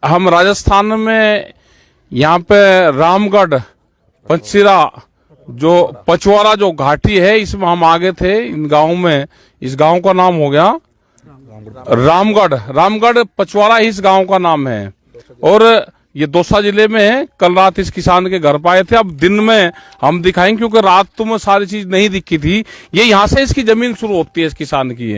हम राजस्थान में यहाँ पे रामगढ़ पंचशीरा जो पचवारा जो घाटी है इसमें हम आगे थे इन गांव में। इस गांव का नाम हो गया रामगढ़ पचवारा इस गांव का नाम है और ये दौसा जिले में है। कल रात इस किसान के घर पाए थे। अब दिन में हम दिखाएंगे क्योंकि रात तो में सारी चीज नहीं दिखी थी। ये यहाँ से इसकी जमीन शुरू होती है इस किसान की।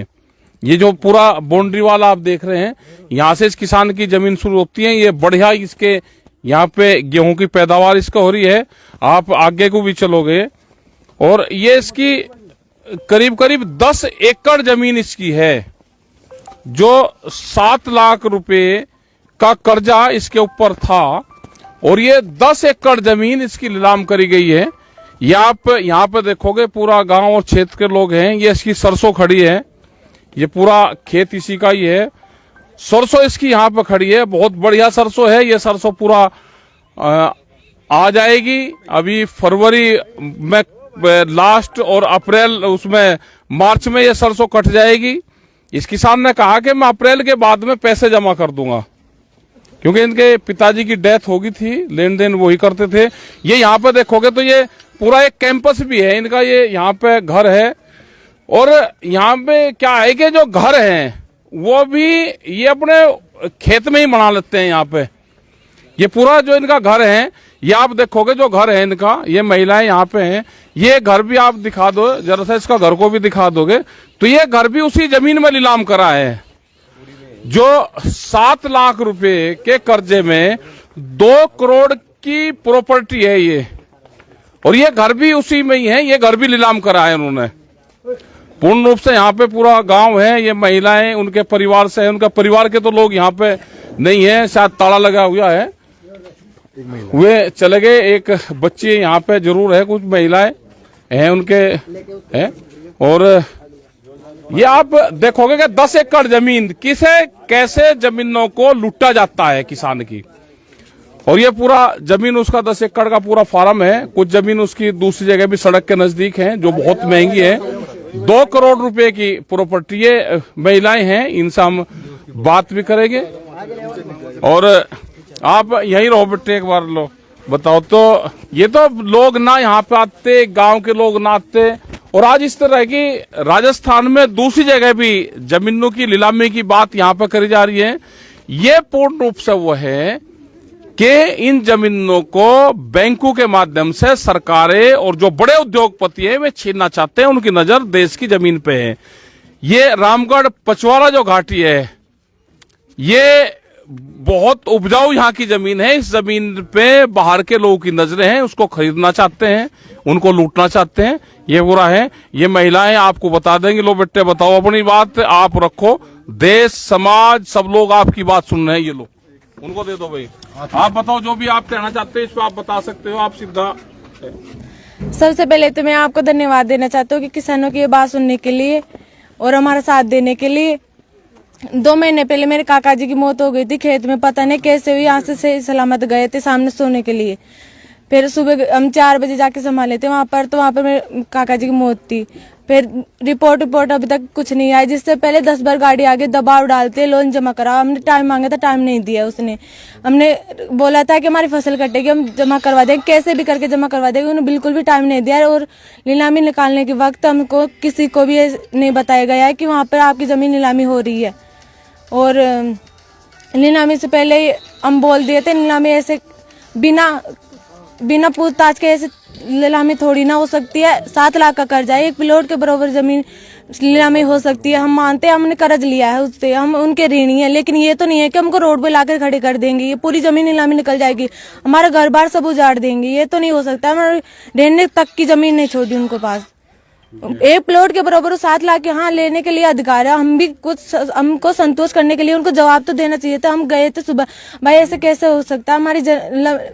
ये जो पूरा बाउंड्री वाला आप देख रहे हैं यहाँ से इस किसान की जमीन शुरू होती है। ये बढ़िया इसके यहाँ पे गेहूं की पैदावार इसका हो रही है। आप आगे को भी चलोगे और ये इसकी करीब करीब 10 एकड़ जमीन इसकी है जो 7 लाख रुपए का कर्जा इसके ऊपर था और ये 10 एकड़ जमीन इसकी नीलाम करी गई है। ये आप यहाँ पे देखोगे पूरा गांव और क्षेत्र के लोग हैं। ये इसकी सरसों खड़ी है। ये पूरा खेत इसी का ही है। सरसों इसकी यहाँ पे खड़ी है। बहुत बढ़िया सरसों है। ये सरसों पूरा आ जाएगी अभी फरवरी में लास्ट और अप्रैल उसमें मार्च में ये सरसों कट जाएगी। इस किसान ने कहा कि मैं अप्रैल के बाद में पैसे जमा कर दूंगा क्योंकि इनके पिताजी की डेथ हो गई थी। लेन देन वही करते थे। ये यहाँ पे देखोगे तो ये पूरा एक कैंपस भी है इनका। ये यहाँ पे घर है और यहाँ पे क्या है कि जो घर हैं वो भी ये अपने खेत में ही बना लेते हैं। यहाँ पे ये पूरा जो इनका घर है ये आप देखोगे जो घर है इनका। ये महिलाएं यहाँ पे हैं। ये घर भी आप दिखा दो जरा सा, इसका घर को भी दिखा दोगे तो ये घर भी उसी जमीन में नीलाम करा है जो 7 लाख रुपए के कर्जे में 2 करोड़ की प्रॉपर्टी है ये। और ये घर भी उसी में ही है। ये घर भी नीलाम करा है उन्होंने पूर्ण रूप से। यहाँ पे पूरा गांव है। ये महिलाएं उनके परिवार से है। उनका परिवार के तो लोग यहाँ पे नहीं है, शायद ताला लगा हुआ है, वे चले गए। एक बच्ची यहाँ पे जरूर है, कुछ महिलाएं हैं उनके हैं। और ये आप देखोगे कि 10 एकड़ जमीन किसे कैसे जमीनों को लूटा जाता है किसान की। और ये पूरा जमीन उसका 10 एकड़ का पूरा फार्म है। कुछ जमीन उसकी दूसरी जगह भी सड़क के नजदीक है जो बहुत महंगी है। 2 करोड़ रुपए की प्रॉपर्टी। ये महिलाएं हैं, इनसे हम बात भी करेंगे। और आप यहीं रहो बेटे, एक बार लो बताओ। तो ये तो लोग ना यहाँ पे आते, गांव के लोग ना आते। और आज इस तरह की राजस्थान में दूसरी जगह भी जमीनों की नीलामी की बात यहाँ पे करी जा रही है। ये पूर्ण रूप से वो है कि इन जमीनों को बैंकों के माध्यम से सरकारें और जो बड़े उद्योगपति हैं वे छीनना चाहते हैं। उनकी नजर देश की जमीन पे है। ये रामगढ़ पचवारा जो घाटी है ये बहुत उपजाऊ यहाँ की जमीन है। इस जमीन पे बाहर के लोगों की नजरें हैं, उसको खरीदना चाहते हैं, उनको लूटना चाहते हैं। ये बुरा है। ये महिलाएं आपको बता देंगे। लो बेटे बताओ अपनी बात आप रखो। देश समाज सब लोग आपकी बात सुन रहे हैं। ये लो उनको दे दो भाई। आप बताओ जो भी आप कहना चाहते हैं इस पर आप बता सकते हो। आप सीधा। सबसे पहले तो मैं आपको धन्यवाद देना चाहता हूँ कि किसानों की ये बात सुनने के लिए और हमारा साथ देने के लिए। 2 महीने पहले मेरे काका जी की मौत हो गई थी खेत में। पता नहीं कैसे भी यहाँ से सलामत गए थे सामने सोने के लिए। फिर सुबह हम 4 बजे जाके संभाले थे वहाँ पर, तो वहाँ पर मेरे काका जी की मौत थी। फिर रिपोर्ट अभी तक कुछ नहीं आई। जिससे पहले 10 बार गाड़ी आगे दबाव डालते लोन जमा करा। हमने टाइम मांगा था, टाइम नहीं दिया उसने। हमने बोला था कि हमारी फसल कटेगी, हम जमा करवा देंगे, कैसे भी करके जमा करवा देंगे। उन्होंने बिल्कुल भी टाइम नहीं दिया। और नीलामी निकालने के वक्त हमको किसी को भी नहीं बताया गया है कि वहाँ पर आपकी जमीन नीलामी हो रही है। और नीलामी से पहले हम बोल दिए थे नीलामी ऐसे बिना पूछताछ के ऐसे नीलामी थोड़ी ना हो सकती है। 7 लाख का कर्जा है, 1 प्लॉट के बराबर जमीन नीलामी हो सकती है। हम मानते हैं हमने कर्ज लिया है उससे, हम उनके ऋणी है। लेकिन ये तो नहीं है कि हमको रोड पे लाकर खड़े कर देंगे। ये पूरी जमीन नीलामी निकल जाएगी, हमारा घर बार सब उजाड़ देंगे। ये तो नहीं हो सकता। हमारे रहने तक की जमीन नहीं छोड़ी उनको पास। 1 प्लॉट के बराबर 7 लाख यहाँ लेने के लिए अधिकार है। हम भी कुछ हमको संतोष करने के लिए उनको जवाब तो देना चाहिए था। हम गए थे सुबह, भाई ऐसे कैसे हो सकता है, हमारी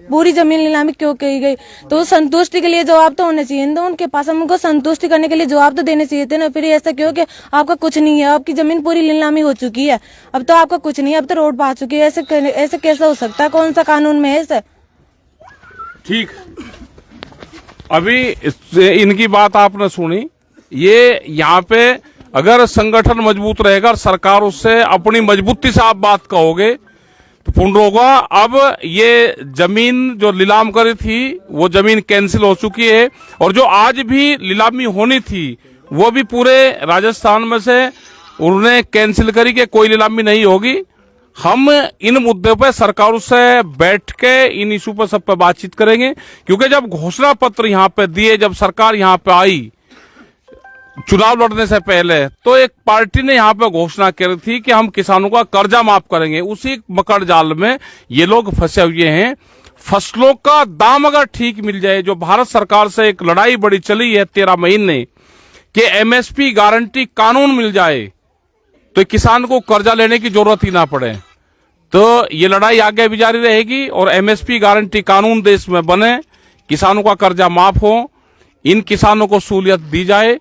पूरी जमीन नीलामी क्यों की गई। तो संतुष्टि के लिए जवाब तो होना चाहिए ना उनके पास। हम उनको संतुष्टि करने के लिए जवाब तो देने चाहिए थे ना। फिर ऐसा क्यों कि आपका कुछ नहीं है, आपकी जमीन पूरी नीलामी हो चुकी है, अब तो आपका कुछ नहीं है, अब तो रोड पा चुकी है। ऐसे कैसे हो सकता है, कौन सा कानून में है ऐसा। ठीक, अभी इनकी बात आपने सुनी। ये यहाँ पे अगर संगठन मजबूत रहेगा और सरकार उससे अपनी मजबूती से आप बात कहोगे तो पूर्ण होगा। अब ये जमीन जो नीलाम करी थी वो जमीन कैंसिल हो चुकी है, और जो आज भी नीलामी होनी थी वो भी पूरे राजस्थान में से उन्होंने कैंसिल करी कि कोई नीलामी नहीं होगी। हम इन मुद्दों पर सरकारों से बैठ के इन इशू पर सब पे बातचीत करेंगे, क्योंकि जब घोषणा पत्र यहाँ पे दिए, जब सरकार यहाँ पे आई चुनाव लड़ने से पहले, तो एक पार्टी ने यहाँ पे घोषणा करी थी कि हम किसानों का कर्जा माफ करेंगे। उसी मकड़ जाल में ये लोग फंसे हुए हैं। फसलों का दाम अगर ठीक मिल जाए, जो भारत सरकार से एक लड़ाई बड़ी चली है 13 महीने कि एमएसपी गारंटी कानून मिल जाए तो किसान को कर्जा लेने की जरूरत ही ना पड़े, तो ये लड़ाई आगे भी जारी रहेगी और एमएसपी गारंटी कानून देश में बने, किसानों का कर्जा माफ हो, इन किसानों को सहूलियत दी जाए।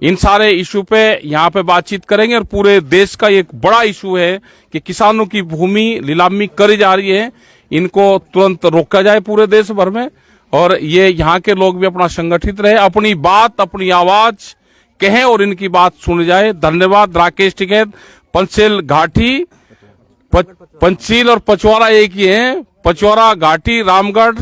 इन सारे इशू पे यहाँ पे बातचीत करेंगे। और पूरे देश का एक बड़ा इशू है कि किसानों की भूमि नीलामी करी जा रही है, इनको तुरंत रोका जाए पूरे देश भर में, और ये यहाँ के लोग भी अपना संगठित रहे, अपनी बात अपनी आवाज कहें और इनकी बात सुनी जाए। धन्यवाद। राकेश टिकैत, पंचशील घाटी, पंचशील और पचवाड़ा एक ही है, पचवाड़ा घाटी रामगढ़।